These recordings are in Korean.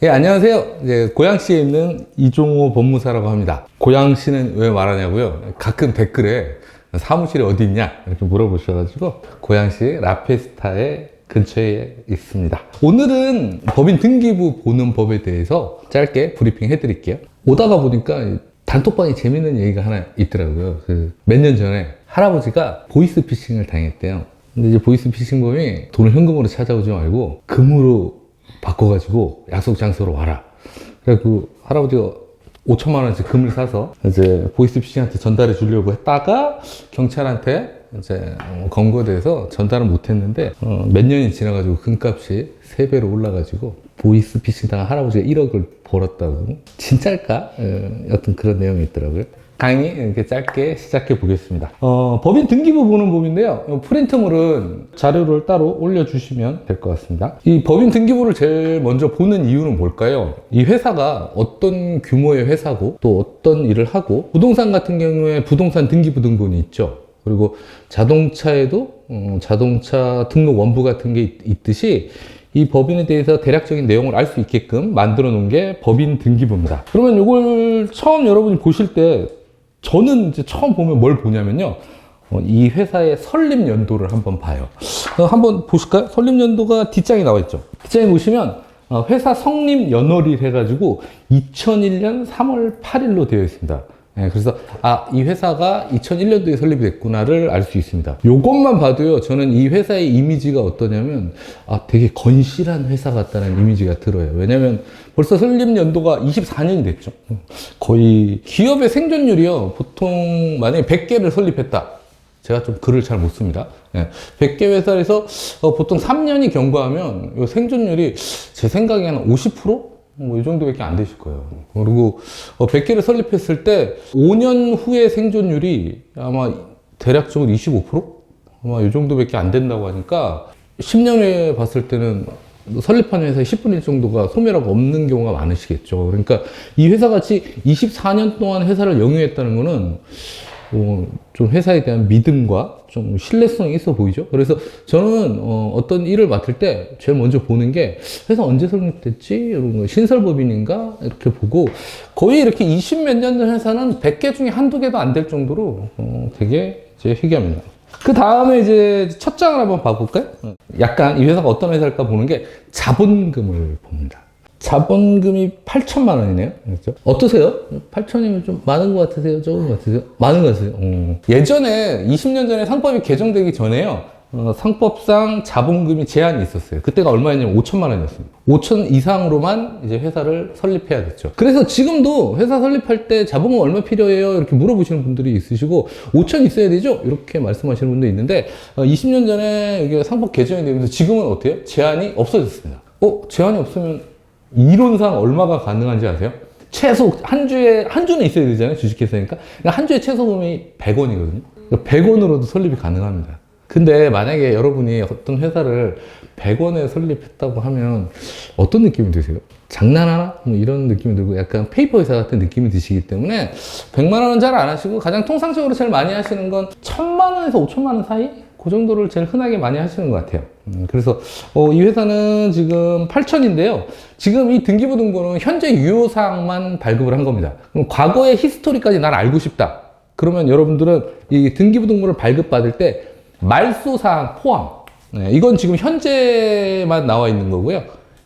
예, 안녕하세요. 이제 고양시에 있는 이종호 법무사라고 합니다. 고양시는 왜 말하냐고요? 가끔 댓글에 사무실이 어디 있냐? 이렇게 물어보셔가지고 고양시 라페스타의 근처에 있습니다. 오늘은 법인 등기부 보는 법에 대해서 짧게 브리핑 해드릴게요. 오다가 보니까 단톡방에 재밌는 얘기가 하나 있더라고요. 몇 년 전에 할아버지가 보이스피싱을 당했대요. 근데 이제 보이스피싱범이 돈을 현금으로 찾아오지 말고 금으로 바꿔가지고 약속 장소로 와라. 그래서 할아버지가 5천만 원씩 금을 사서 이제 보이스피싱한테 전달해 주려고 했다가 경찰한테 이제 검거돼서 전달은 못했는데 몇 년이 지나가지고 금값이 3배로 올라가지고 보이스피싱 당한 할아버지가 1억을 벌었다고. 진짜일까? 어떤 그런 내용이 있더라고요. 강의 이렇게 짧게 시작해 보겠습니다. 법인 등기부 보는 법인데요. 프린트물은 자료를 따로 올려주시면 될 것 같습니다. 이 법인 등기부를 제일 먼저 보는 이유는 뭘까요? 이 회사가 어떤 규모의 회사고 또 어떤 일을 하고, 부동산 같은 경우에 부동산 등기부 등본이 있죠. 그리고 자동차에도 자동차 등록 원부 같은 게 있듯이 이 법인에 대해서 대략적인 내용을 알 수 있게끔 만들어 놓은 게 법인 등기부입니다. 그러면 이걸 처음 여러분이 보실 때, 저는 이제 처음 보면 뭘 보냐면요. 이 회사의 설립 연도를 한번 봐요. 한번 보실까요? 설립 연도가 뒷장에 나와 있죠. 뒷장에 보시면 회사 성립 연월일 해가지고 2001년 3월 8일로 되어 있습니다. 네, 그래서 이 회사가 2001년도에 설립이 됐구나를 알 수 있습니다. 요것만 봐도요, 저는 이 회사의 이미지가 어떠냐면 되게 건실한 회사 같다는 이미지가 들어요. 왜냐면 벌써 설립 연도가 24년이 됐죠. 거의 기업의 생존율이요, 보통 만약에 100개를 설립했다, 제가 좀 글을 잘 못 씁니다. 네, 100개 회사에서 보통 3년이 경과하면 이 생존율이 제 생각에 한 50%? 뭐 이 정도밖에 안 되실 거예요. 그리고 100개를 설립했을 때 5년 후의 생존율이 아마 대략적으로 25%? 아마 이 정도밖에 안 된다고 하니까 10년 후에 봤을 때는 설립한 회사의 10분의 1 정도가 소멸하고 없는 경우가 많으시겠죠. 그러니까 이 회사같이 24년 동안 회사를 영위했다는 거는 좀 회사에 대한 믿음과 좀 신뢰성이 있어 보이죠. 그래서 저는 어떤 일을 맡을 때 제일 먼저 보는 게 회사 언제 설립됐지? 이런 거, 신설법인인가? 이렇게 보고, 거의 이렇게 20몇 년 된 회사는 100개 중에 한두 개도 안 될 정도로 되게 이제 희귀합니다. 그 다음에 이제 첫 장을 한번 봐볼까요? 약간 이 회사가 어떤 회사일까 보는 게 자본금을 봅니다. 자본금이 8천만 원이네요. 그렇죠? 어떠세요? 8천이면 좀 많은 것 같으세요? 적은 것 같으세요? 많은 것 같으세요? 예전에 20년 전에 상법이 개정되기 전에요, 상법상 자본금이 제한이 있었어요. 그때가 얼마였냐면 5천만 원이었습니다. 5천 이상으로만 이제 회사를 설립해야 됐죠. 그래서 지금도 회사 설립할 때 자본금 얼마 필요해요? 이렇게 물어보시는 분들이 있으시고, 5천 있어야 되죠? 이렇게 말씀하시는 분도 있는데, 20년 전에 이게 상법 개정이 되면서 지금은 어때요? 제한이 없어졌습니다. 제한이 없으면 이론상 얼마가 가능한지 아세요? 최소 한 주는 있어야 되잖아요, 주식회사니까. 그러니까 한 주에 최소금이 100원이거든요. 100원으로도 설립이 가능합니다. 근데 만약에 여러분이 어떤 회사를 100원에 설립했다고 하면 어떤 느낌이 드세요? 장난하나? 뭐 이런 느낌이 들고, 약간 페이퍼 회사 같은 느낌이 드시기 때문에 100만 원은 잘 안 하시고, 가장 통상적으로 제일 많이 하시는 건 1000만 원에서 5천만 원 사이? 그 정도를 제일 흔하게 많이 하시는 것 같아요. 그래서 이 회사는 지금 8천인데요. 지금 이 등기부 등본은 현재 유효사항만 발급을 한 겁니다. 그럼 과거의 히스토리까지 난 알고 싶다, 그러면 여러분들은 이 등기부 등본을 발급받을 때 말소사항 포함, 이건 지금 현재만 나와 있는 거고요.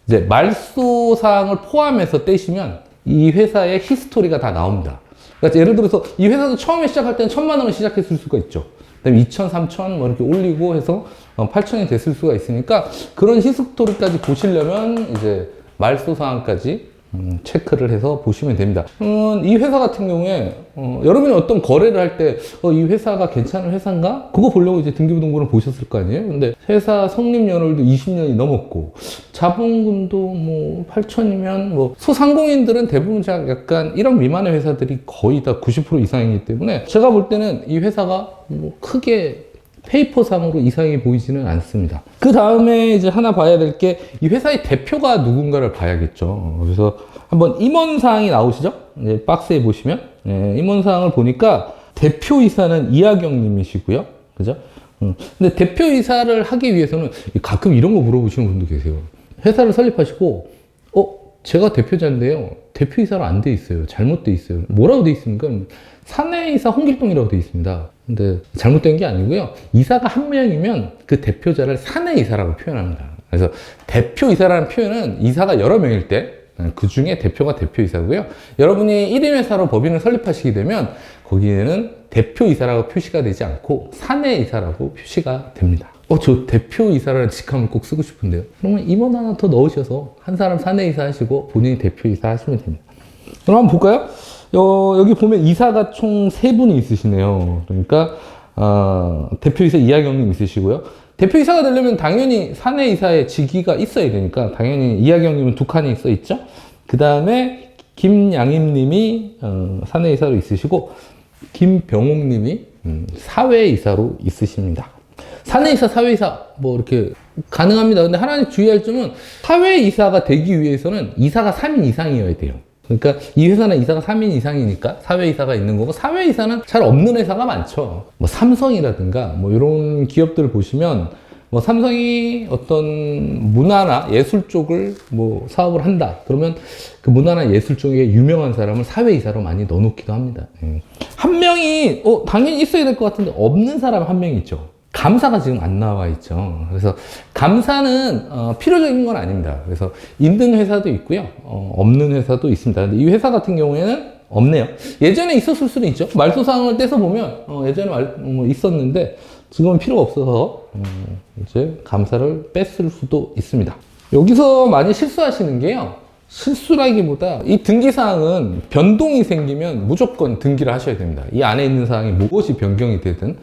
이제 말소사항을 포함해서 떼시면 이 회사의 히스토리가 다 나옵니다. 그러니까 예를 들어서 이 회사도 처음에 시작할 때는 1,000만 원을 시작했을 수가 있죠. 그다음에 2,000, 3,000 뭐 이렇게 올리고 해서 8,000이 됐을 수가 있으니까, 그런 히스토리까지 보시려면 이제 말소사항까지 체크를 해서 보시면 됩니다. 이 회사 같은 경우에 여러분이 어떤 거래를 할 때 이 회사가 괜찮은 회사인가? 그거 보려고 이제 등기부 등본을 보셨을 거 아니에요? 근데 회사 성립 연월도 20년이 넘었고, 자본금도 뭐 8천이면, 뭐 소상공인들은 대부분 약간 1억 미만의 회사들이 거의 다 90% 이상이기 때문에, 제가 볼 때는 이 회사가 뭐 크게 페이퍼상으로 이상해 보이지는 않습니다. 그 다음에 이제 하나 봐야 될 게, 이 회사의 대표가 누군가를 봐야겠죠. 그래서 한번 임원사항이 나오시죠? 이제 박스에 보시면, 임원사항을 보니까 대표이사는 이하경 님이시고요. 그죠? 근데 대표이사를 하기 위해서는 가끔 이런 거 물어보시는 분도 계세요. 회사를 설립하시고, 제가 대표자인데요. 대표이사로 안 돼 있어요. 잘못돼 있어요. 뭐라고 돼 있습니까? 사내이사 홍길동이라고 돼 있습니다. 근데 잘못된 게 아니고요. 이사가 한 명이면 그 대표자를 사내이사라고 표현합니다. 그래서 대표이사라는 표현은 이사가 여러 명일 때 그 중에 대표가 대표이사고요. 여러분이 1인 회사로 법인을 설립하시게 되면 거기에는 대표이사라고 표시가 되지 않고 사내이사라고 표시가 됩니다. 저 대표이사라는 직함을 꼭 쓰고 싶은데요. 그러면 임원 하나 더 넣으셔서 한 사람 사내이사 하시고 본인이 대표이사 하시면 됩니다. 그럼 한번 볼까요? 여기 보면 이사가 총 3분이 있으시네요. 그러니까 대표이사 이하경님 있으시고요. 대표이사가 되려면 당연히 사내이사의 직위가 있어야 되니까 당연히 이하경님은 2칸이 써 있죠. 그 다음에 김양임님이 사내이사로 있으시고 김병옥님이 사외이사로 있으십니다. 사내이사, 사외이사 뭐 이렇게 가능합니다. 근데 하나 주의할 점은 사외이사가 되기 위해서는 이사가 3인 이상이어야 돼요. 그러니까 이 회사는 이사가 3인 이상이니까 사외이사가 있는 거고, 사외이사는 잘 없는 회사가 많죠. 뭐 삼성이라든가 뭐 이런 기업들 보시면 뭐 삼성이 어떤 문화나 예술 쪽을 뭐 사업을 한다. 그러면 그 문화나 예술 쪽에 유명한 사람을 사외이사로 많이 넣어놓기도 합니다. 한 명이 당연히 있어야 될 것 같은데 없는 사람 한 명 있죠. 감사가 지금 안 나와 있죠. 그래서 감사는 필요적인 건 아닙니다. 그래서 있는 회사도 있고요, 없는 회사도 있습니다. 근데 이 회사 같은 경우에는 없네요. 예전에 있었을 수는 있죠. 말소상을 떼서 보면 예전에 있었는데 지금은 필요가 없어서 이제 감사를 뺐을 수도 있습니다. 여기서 많이 실수하시는 게요, 실수라기보다 이 등기사항은 변동이 생기면 무조건 등기를 하셔야 됩니다. 이 안에 있는 사항이 무엇이 변경이 되든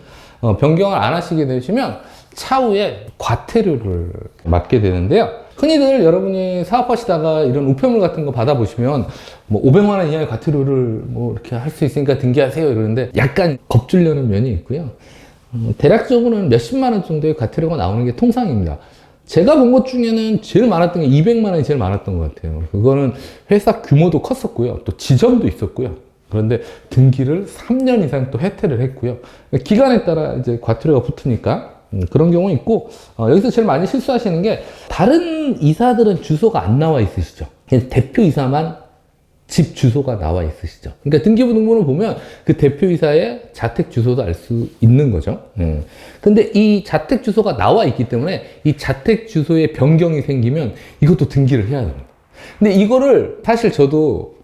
변경을 안 하시게 되시면 차후에 과태료를 맞게 되는데요. 흔히들 여러분이 사업하시다가 이런 우편물 같은 거 받아보시면 뭐 500만 원 이하의 과태료를 뭐 이렇게 할 수 있으니까 등기하세요 이러는데 약간 겁주려는 면이 있고요. 대략적으로는 몇십만 원 정도의 과태료가 나오는 게 통상입니다. 제가 본 것 중에는 제일 많았던 게 200만 원이 제일 많았던 것 같아요. 그거는 회사 규모도 컸었고요. 또 지점도 있었고요. 그런데 등기를 3년 이상 또 해태를 했고요. 기간에 따라 이제 과태료가 붙으니까 그런 경우 있고, 여기서 제일 많이 실수하시는 게 다른 이사들은 주소가 안 나와 있으시죠. 대표이사만 집 주소가 나와 있으시죠. 그러니까 등기부 등본을 보면 그 대표이사의 자택 주소도 알 수 있는 거죠. 근데 이 자택 주소가 나와 있기 때문에 이 자택 주소에 변경이 생기면 이것도 등기를 해야 됩니다. 근데 이거를 사실 저도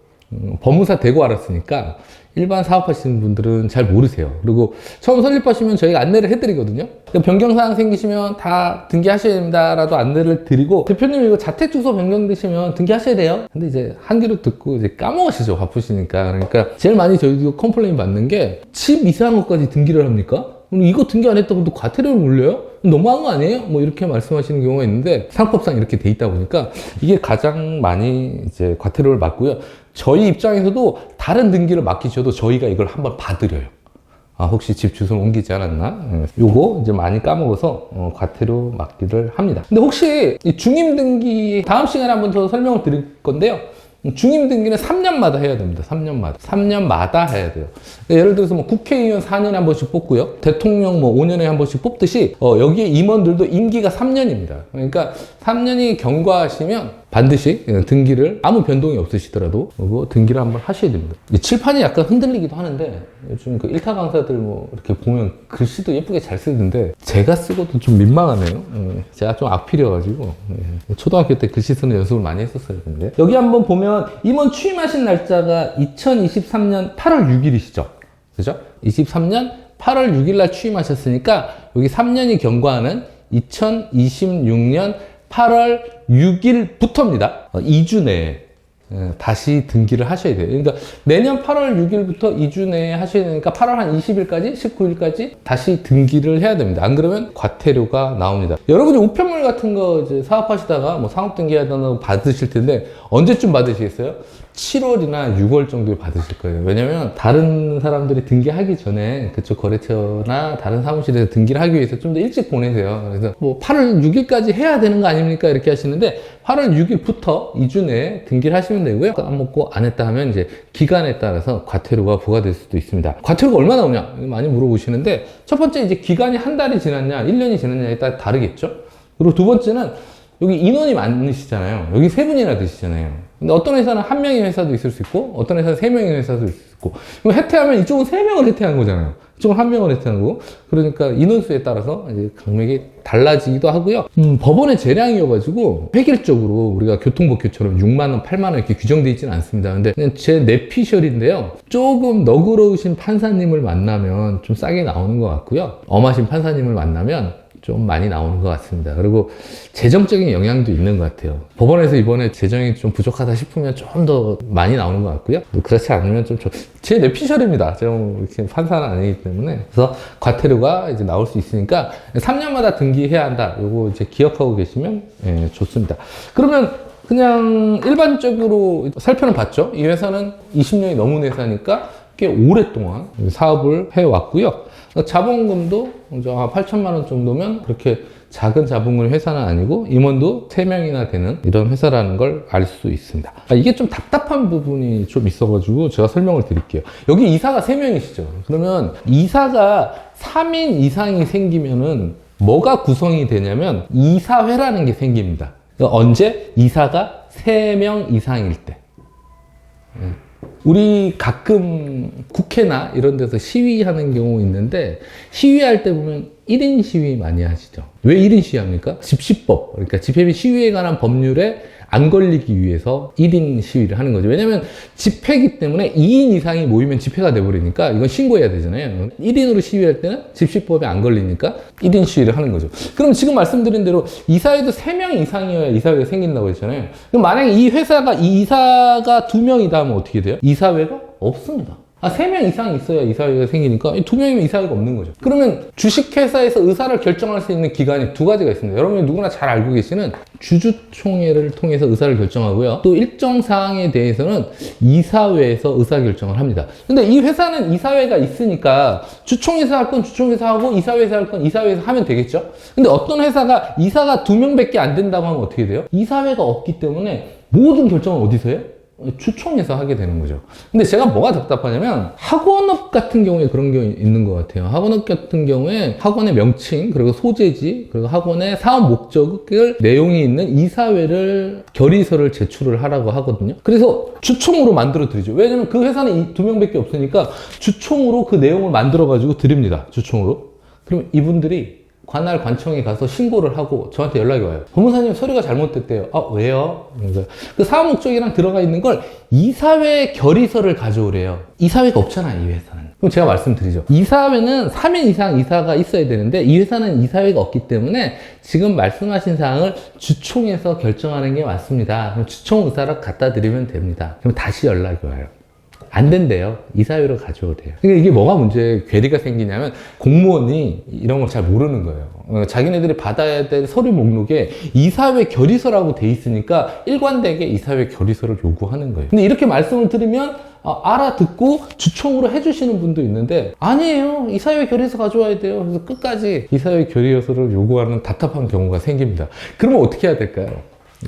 법무사 되고 알았으니까 일반 사업하시는 분들은 잘 모르세요. 그리고 처음 설립하시면 저희가 안내를 해드리거든요. 변경사항 생기시면 다 등기하셔야 됩니다라도 안내를 드리고, 대표님 이거 자택주소 변경되시면 등기하셔야 돼요. 근데 이제 한 귀로 듣고 이제 까먹으시죠. 바쁘시니까. 그러니까 제일 많이 저희도 컴플레인 받는 게 집 이사한 것까지 등기를 합니까? 이거 등기 안 했다고 또 과태료를 물려요? 너무한 거 아니에요? 뭐 이렇게 말씀하시는 경우가 있는데, 상법상 이렇게 돼 있다 보니까 이게 가장 많이 이제 과태료를 맞고요. 저희 입장에서도 다른 등기를 맡기셔도 저희가 이걸 한번 봐드려요. 혹시 집 주소를 옮기지 않았나? 요거 이제 많이 까먹어서 과태료 맞기를 합니다. 근데 혹시 이 중임 등기 다음 시간에 한번 더 설명을 드릴 건데요. 중임 등기는 3년마다 해야 됩니다. 3년마다 해야 돼요. 예를 들어서 뭐 국회의원 4년에 한 번씩 뽑고요. 대통령 뭐 5년에 한 번씩 뽑듯이 여기에 임원들도 임기가 3년입니다. 그러니까 3년이 경과하시면 반드시 등기를, 아무 변동이 없으시더라도 등기를 한번 하셔야 됩니다. 칠판이 약간 흔들리기도 하는데 요즘 그 일타 강사들 뭐 이렇게 보면 글씨도 예쁘게 잘 쓰는데 제가 쓰고도 좀 민망하네요. 제가 좀 악필이어가지고 초등학교 때 글씨 쓰는 연습을 많이 했었어요. 근데 여기 한번 보면 임원 취임하신 날짜가 2023년 8월 6일이시죠. 그죠? 23년 8월 6일 날 취임하셨으니까 여기 3년이 경과하는 2026년 8월 6일부터입니다. 2주 내에 다시 등기를 하셔야 돼요. 그러니까 내년 8월 6일부터 2주 내에 하셔야 되니까 8월 한 20일까지, 19일까지 다시 등기를 해야 됩니다. 안 그러면 과태료가 나옵니다. 여러분이 우편물 같은 거 이제 사업하시다가 뭐 상업등기하다가 받으실 텐데 언제쯤 받으시겠어요? 7월이나 6월 정도에 받으실 거예요. 왜냐면 다른 사람들이 등기하기 전에 그쪽 거래처나 다른 사무실에서 등기를 하기 위해서 좀 더 일찍 보내세요. 그래서 뭐 8월 6일까지 해야 되는 거 아닙니까? 이렇게 하시는데 8월 6일부터 2주 내에 등기를 하시면 되고요. 까먹고 안 했다 하면 이제 기간에 따라서 과태료가 부과될 수도 있습니다. 과태료가 얼마 나오냐? 많이 물어보시는데 첫 번째 이제 기간이 한 달이 지났냐, 1년이 지났냐에 따라 다르겠죠? 그리고 두 번째는 여기 인원이 많으시잖아요. 여기 세 분이나 드시잖아요. 근데 어떤 회사는 한 명의 회사도 있을 수 있고, 어떤 회사는 세 명의 회사도 있을 수 있고, 그럼 해태하면 이쪽은 세 명을 해태한 거잖아요. 이쪽은 한 명을 해태한 거고, 그러니까 인원수에 따라서 이제 금액이 달라지기도 하고요. 법원의 재량이어가지고, 획일적으로 우리가 교통법규처럼 6만원, 8만원 이렇게 규정되어 있지는 않습니다. 근데 그냥 제 뇌피셜인데요. 조금 너그러우신 판사님을 만나면 좀 싸게 나오는 것 같고요. 엄하신 판사님을 만나면 좀 많이 나오는 것 같습니다. 그리고 재정적인 영향도 있는 것 같아요. 법원에서 이번에 재정이 좀 부족하다 싶으면 좀 더 많이 나오는 것 같고요. 그렇지 않으면 제 뇌피셜입니다. 제가 이렇게 판사는 아니기 때문에. 그래서 과태료가 이제 나올 수 있으니까 3년마다 등기해야 한다. 요거 이제 기억하고 계시면 좋습니다. 그러면 그냥 일반적으로 살펴는 봤죠. 이 회사는 20년이 넘은 회사니까 꽤 오랫동안 사업을 해왔고요. 자본금도 8천만 원 정도면 그렇게 작은 자본금 회사는 아니고 임원도 3명이나 되는 이런 회사라는 걸 알 수 있습니다. 이게 좀 답답한 부분이 좀 있어가지고 제가 설명을 드릴게요. 여기 이사가 3명이시죠. 그러면 이사가 3인 이상이 생기면은 뭐가 구성이 되냐면 이사회라는 게 생깁니다. 언제? 이사가 3명 이상일 때. 우리 가끔 국회나 이런 데서 시위하는 경우 있는데 시위할 때 보면 1인 시위 많이 하시죠. 왜 1인 시위합니까? 집시법, 그러니까 집회 및 시위에 관한 법률에 안 걸리기 위해서 1인 시위를 하는 거죠. 왜냐면 집회기 때문에 2인 이상이 모이면 집회가 돼버리니까 이건 신고해야 되잖아요. 1인으로 시위할 때는 집시법에 안 걸리니까 1인 시위를 하는 거죠. 그럼 지금 말씀드린 대로 이사회도 3명 이상이어야 이사회가 생긴다고 했잖아요. 그럼 만약에 이 회사가 이 이사가 2명이다 하면 어떻게 돼요? 이사회가 없습니다. 3명 이상 있어야 이사회가 생기니까 2명이면 이사회가 없는 거죠. 그러면 주식회사에서 의사를 결정할 수 있는 기관이 2가지가 있습니다. 여러분이 누구나 잘 알고 계시는 주주총회를 통해서 의사를 결정하고요. 또 일정 사항에 대해서는 이사회에서 의사결정을 합니다. 근데 이 회사는 이사회가 있으니까 주총회사 할 건 주총회사 하고 이사회에서 할 건 이사회에서 하면 되겠죠? 근데 어떤 회사가 이사가 2명밖에 안 된다고 하면 어떻게 돼요? 이사회가 없기 때문에 모든 결정은 어디서 해요? 주총에서 하게 되는 거죠. 근데 제가 뭐가 답답하냐면 학원업 같은 경우에 그런 경우 있는 것 같아요. 학원업 같은 경우에 학원의 명칭, 그리고 소재지, 그리고 학원의 사업 목적을 내용이 있는 이사회를 결의서를 제출을 하라고 하거든요. 그래서 주총으로 만들어 드리죠. 왜냐면 그 회사는 2명밖에 없으니까 주총으로 그 내용을 만들어 가지고 드립니다. 주총으로. 그럼 이분들이 관할 관청에 가서 신고를 하고 저한테 연락이 와요. 법무사님 서류가 잘못됐대요. 왜요? 그래서 그 사업 목적이랑 들어가 있는 걸 이사회 결의서를 가져오래요. 이사회가 없잖아, 이 회사는. 그럼 제가 말씀드리죠. 이사회는 3인 이상 이사가 있어야 되는데 이 회사는 이사회가 없기 때문에 지금 말씀하신 사항을 주총에서 결정하는 게 맞습니다. 그럼 주총 의사를 갖다 드리면 됩니다. 그럼 다시 연락이 와요. 안 된대요. 이사회로 가져오래요. 그러니까 이게 뭐가 문제, 괴리가 생기냐면 공무원이 이런 걸 잘 모르는 거예요. 자기네들이 받아야 될 서류 목록에 이사회 결의서라고 돼 있으니까 일관되게 이사회 결의서를 요구하는 거예요. 근데 이렇게 말씀을 드리면 알아듣고 주총으로 해주시는 분도 있는데 아니에요. 이사회 결의서 가져와야 돼요. 그래서 끝까지 이사회 결의서를 요구하는 답답한 경우가 생깁니다. 그러면 어떻게 해야 될까요?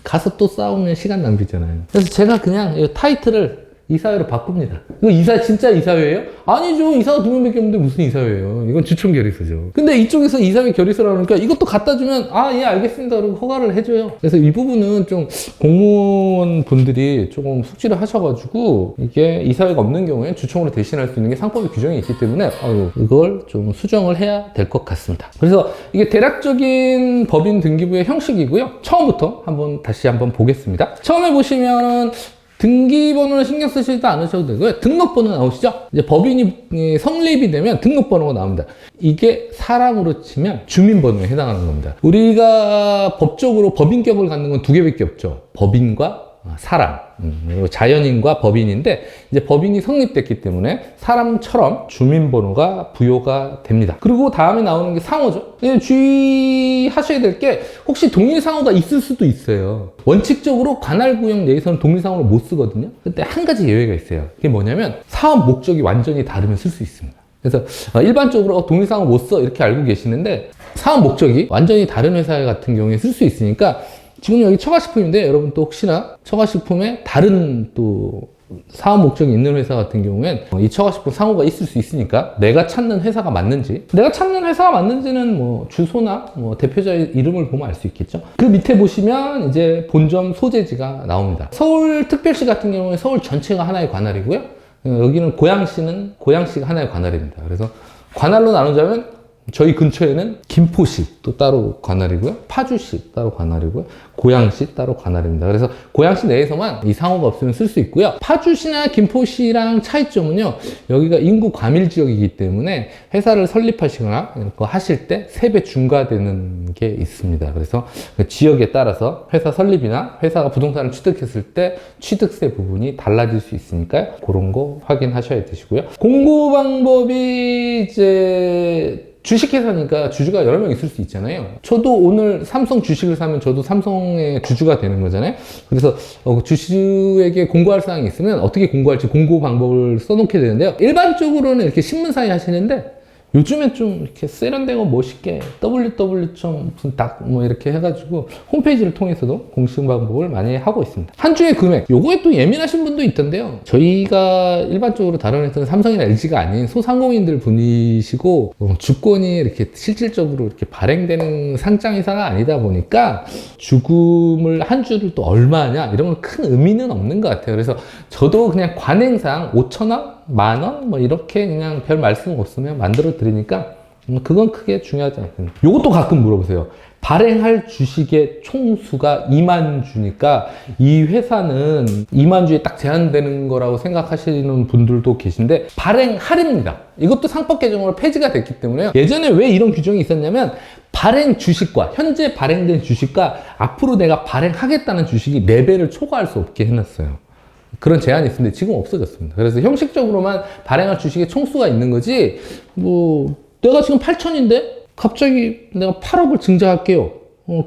가서 또 싸우면 시간 낭비잖아요. 그래서 제가 그냥 이 타이틀을 이사회로 바꿉니다. 이거 진짜 이사회예요? 아니죠. 이사가 2명밖에 없는데 무슨 이사회예요? 이건 주총 결의서죠. 근데 이쪽에서 이사회 결의서라고 하니까 이것도 갖다 주면 예, 알겠습니다. 그리고 허가를 해줘요. 그래서 이 부분은 좀 공무원 분들이 조금 숙지를 하셔가지고 이게 이사회가 없는 경우에 주총으로 대신할 수 있는 게 상법의 규정이 있기 때문에 이걸 좀 수정을 해야 될 것 같습니다. 그래서 이게 대략적인 법인 등기부의 형식이고요. 처음부터 다시 한번 보겠습니다. 처음에 보시면은 등기번호는 신경 쓰시지도 않으셔도 되고요. 등록번호 나오시죠? 이제 법인이 성립이 되면 등록번호가 나옵니다. 이게 사람으로 치면 주민번호에 해당하는 겁니다. 우리가 법적으로 법인격을 갖는 건 2개밖에 없죠. 법인과 사람, 그리고 자연인과 법인인데 이제 법인이 성립됐기 때문에 사람처럼 주민번호가 부여가 됩니다. 그리고 다음에 나오는 게 상호죠. 주의하셔야 될 게 혹시 동일상호가 있을 수도 있어요. 원칙적으로 관할구역 내에서는 동일상호를 못 쓰거든요. 근데 한 가지 예외가 있어요. 그게 뭐냐면 사업 목적이 완전히 다르면 쓸 수 있습니다. 그래서 일반적으로 동일상호 못 써 이렇게 알고 계시는데 사업 목적이 완전히 다른 회사 같은 경우에 쓸 수 있으니까 지금 여기 처가식품인데 여러분 또 혹시나 처가식품에 다른 또 사업 목적이 있는 회사 같은 경우엔 이 처가 식품 상호가 있을 수 있으니까 내가 찾는 회사가 맞는지는 뭐 주소나 뭐 대표자의 이름을 보면 알 수 있겠죠. 그 밑에 보시면 이제 본점 소재지가 나옵니다. 서울특별시 같은 경우에 서울 전체가 하나의 관할이고요. 여기는 고양시는 고양시가 하나의 관할입니다. 그래서 관할로 나누자면 저희 근처에는 김포시 또 따로 관할이고요. 파주시 따로 관할이고요. 고양시 따로 관할입니다. 그래서 고양시 내에서만 이 상호가 없으면 쓸 수 있고요. 파주시나 김포시랑 차이점은요. 여기가 인구 과밀 지역이기 때문에 회사를 설립하시거나 하실 때 세배 중과되는 게 있습니다. 그래서 그 지역에 따라서 회사 설립이나 회사가 부동산을 취득했을 때 취득세 부분이 달라질 수 있으니까요. 그런 거 확인하셔야 되시고요. 공고 방법이 이제 주식회사니까 주주가 여러 명 있을 수 있잖아요. 저도 오늘 삼성 주식을 사면 저도 삼성의 주주가 되는 거잖아요. 그래서 주주에게 공고할 사항이 있으면 어떻게 공고할지 공고 방법을 써놓게 되는데요. 일반적으로는 이렇게 신문사에 하시는데 요즘에 좀 이렇게 세련되고 멋있게 www.뭐 이렇게 해가지고 홈페이지를 통해서도 공시 방법을 많이 하고 있습니다. 한 주의 금액, 요거에 또 예민하신 분도 있던데요. 저희가 일반적으로 다른 회사는 삼성이나 LG가 아닌 소상공인들 분이시고 주권이 이렇게 실질적으로 이렇게 발행되는 상장회사가 아니다 보니까 주금을 한 주를 또 얼마냐 이런 건 큰 의미는 없는 것 같아요. 그래서 저도 그냥 관행상 5,000원? 10,000원? 뭐 이렇게 그냥 별 말씀 없으면 만들어 드리니까 그건 크게 중요하지 않습니다. 요것도 가끔 물어보세요. 발행할 주식의 총수가 2만 주니까 이 회사는 2만 주에 딱 제한되는 거라고 생각하시는 분들도 계신데 발행할입니다. 이것도 상법 개정으로 폐지가 됐기 때문에 예전에 왜 이런 규정이 있었냐면 발행 주식과 현재 발행된 주식과 앞으로 내가 발행하겠다는 주식이 4배를 초과할 수 없게 해놨어요. 그런 제한이 있었는데 지금 없어졌습니다. 그래서 형식적으로만 발행할 주식의 총수가 있는 거지 뭐 내가 지금 8천인데 갑자기 내가 8억을 증자할게요.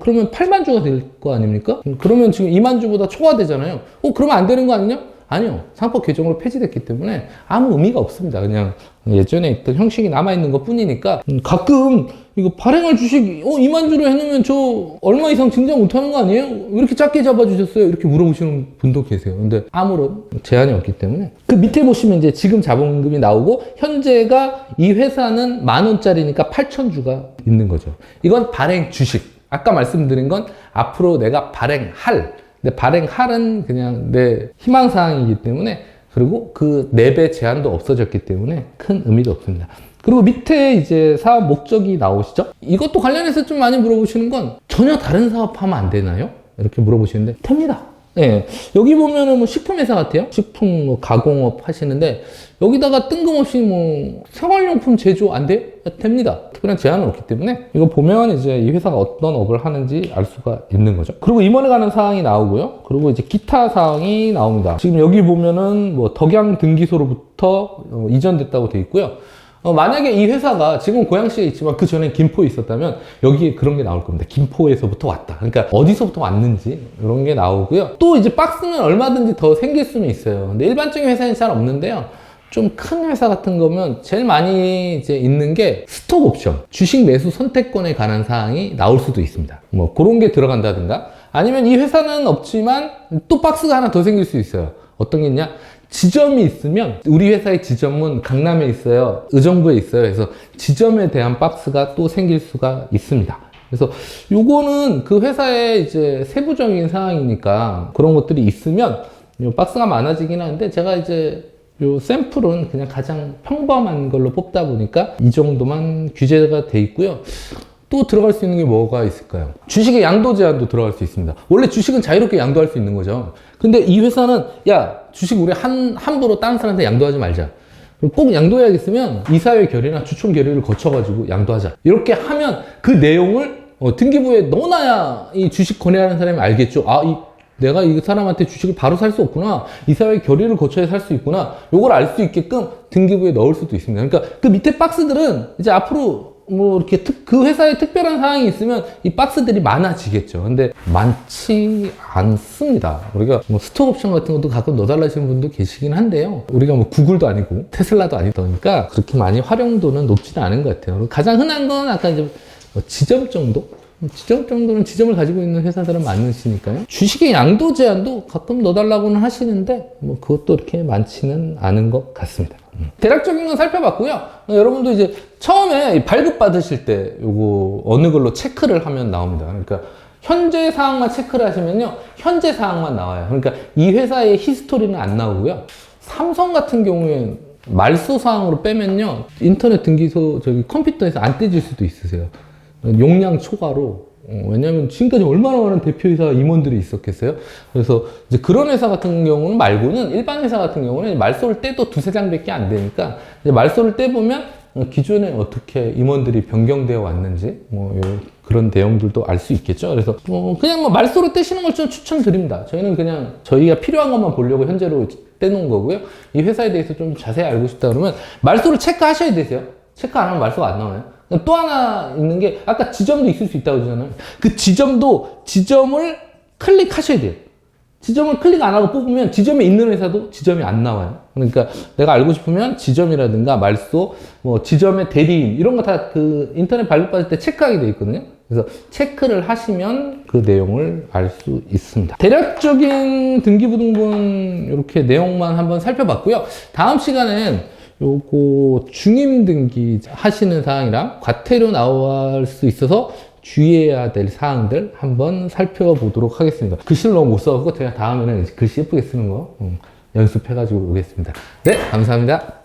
그러면 8만 주가 될 거 아닙니까? 그러면 지금 2만 주보다 초과되잖아요. 그러면 안 되는 거 아니냐? 아니요. 상법 개정으로 폐지됐기 때문에 아무 의미가 없습니다. 그냥 예전에 있던 형식이 남아있는 것 뿐이니까 가끔 이거 발행할 주식 2만 주로 해놓으면 저 얼마 이상 증자 못하는 거 아니에요? 왜 이렇게 작게 잡아주셨어요? 이렇게 물어보시는 분도 계세요. 근데 아무런 제한이 없기 때문에 그 밑에 보시면 이제 지금 자본금이 나오고 현재가 이 회사는 10,000원짜리니까 8,000주가 있는 거죠. 이건 발행 주식. 아까 말씀드린 건 앞으로 내가 발행할 근데 발행할은 그냥 내 희망사항이기 때문에 그리고 그 4배 제한도 없어졌기 때문에 큰 의미도 없습니다. 그리고 밑에 이제 사업 목적이 나오시죠? 이것도 관련해서 좀 많이 물어보시는 건 전혀 다른 사업하면 안 되나요? 이렇게 물어보시는데 됩니다. 네, 여기 보면은 뭐 식품회사 같아요. 식품 뭐 가공업 하시는데 여기다가 뜬금없이 뭐 생활용품 제조 안 돼요? 됩니다. 특별한 제한은 없기 때문에 이거 보면 이제 이 회사가 어떤 업을 하는지 알 수가 있는 거죠. 그리고 임원에 관한 사항이 나오고요. 그리고 이제 기타 사항이 나옵니다. 지금 여기 보면은 뭐 덕양 등기소로부터 이전됐다고 돼 있고요. 만약에 이 회사가 지금 고양시에 있지만 그 전에 김포에 있었다면 여기에 그런 게 나올 겁니다. 김포에서부터 왔다. 그러니까 어디서부터 왔는지 이런 게 나오고요. 또 이제 박스는 얼마든지 더 생길 수는 있어요. 근데 일반적인 회사는 잘 없는데요. 좀 큰 회사 같은 거면 제일 많이 이제 있는 게 스톡 옵션, 주식 매수 선택권에 관한 사항이 나올 수도 있습니다. 뭐 그런 게 들어간다든가 아니면 이 회사는 없지만 또 박스가 하나 더 생길 수 있어요. 어떤 게 있냐? 지점이 있으면 우리 회사의 지점은 강남에 있어요. 의정부에 있어요. 그래서 지점에 대한 박스가 또 생길 수가 있습니다. 그래서 요거는 그 회사의 이제 세부적인 사항이니까 그런 것들이 있으면 요 박스가 많아지긴 하는데 제가 이제 요 샘플은 그냥 가장 평범한 걸로 뽑다 보니까 이 정도만 규제가 돼 있고요. 또 들어갈 수 있는 게 뭐가 있을까요? 주식의 양도 제한도 들어갈 수 있습니다. 원래 주식은 자유롭게 양도할 수 있는 거죠. 근데 이 회사는 야 주식 우리 함부로 다른 사람한테 양도하지 말자. 꼭 양도해야겠으면 이사회 결의나 주총 결의를 거쳐가지고 양도하자. 이렇게 하면 그 내용을 등기부에 넣어놔야 이 주식 거래하는 사람이 알겠죠. 내가 이 사람한테 주식을 바로 살 수 없구나. 이사회 결의를 거쳐야 살 수 있구나. 요걸 알 수 있게끔 등기부에 넣을 수도 있습니다. 그러니까 그 밑에 박스들은 이제 앞으로 뭐 이렇게 그 회사에 특별한 사항이 있으면 이 박스들이 많아지겠죠. 근데 많지 않습니다. 우리가 뭐 스톡 옵션 같은 것도 가끔 넣어달라 하시는 분도 계시긴 한데요. 우리가 뭐 구글도 아니고 테슬라도 아니다 보니까 그렇게 많이 활용도는 높지는 않은 것 같아요. 가장 흔한 건 아까 이제 지점 정도? 지점 정도는 지점을 가지고 있는 회사들은 많으시니까요. 주식의 양도 제한도 가끔 넣어달라고는 하시는데 뭐 그것도 이렇게 많지는 않은 것 같습니다. 대략적인 건 살펴봤고요. 여러분도 이제 처음에 발급 받으실 때 요거 어느 걸로 체크를 하면 나옵니다. 그러니까 현재 사항만 체크를 하시면요, 현재 사항만 나와요. 그러니까 이 회사의 히스토리는 안 나오고요. 삼성 같은 경우에 말소 사항으로 빼면요, 인터넷 등기소 컴퓨터에서 안 떼질 수도 있으세요. 용량 초과로. 왜냐면 지금까지 얼마나 많은 대표이사 임원들이 있었겠어요? 그래서 이제 그런 회사 같은 경우는 말고는, 일반 회사 같은 경우는 말소를 떼도 두세 장밖에 안 되니까, 이제 말소를 떼보면 기존에 어떻게 임원들이 변경되어 왔는지, 그런 내용들도 알 수 있겠죠. 그래서 그냥 말소로 떼시는 걸 좀 추천드립니다. 저희는 그냥 저희가 필요한 것만 보려고 현재로 떼놓은 거고요. 이 회사에 대해서 좀 자세히 알고 싶다 그러면 말소를 체크하셔야 되세요. 체크 안 하면 말소가 안 나와요. 또 하나 있는 게, 아까 지점도 있을 수 있다고 하잖아요. 그 지점을 클릭하셔야 돼요. 지점을 클릭 안 하고 뽑으면 지점에 있는 회사도 지점이 안 나와요. 그러니까 내가 알고 싶으면 지점이라든가 말소, 지점의 대리인, 이런 거 다 그 인터넷 발급받을 때 체크하게 돼 있거든요. 그래서 체크를 하시면 그 내용을 알 수 있습니다. 대략적인 등기부등본 이렇게 내용만 한번 살펴봤고요. 다음 시간엔 요거 중임 등기 하시는 사항이랑 과태료 나올 수 있어서 주의해야 될 사항들 한번 살펴보도록 하겠습니다. 글씨를 너무 못 써서 제가 다음에는 글씨 예쁘게 쓰는 거 연습해가지고 오겠습니다. 네, 감사합니다.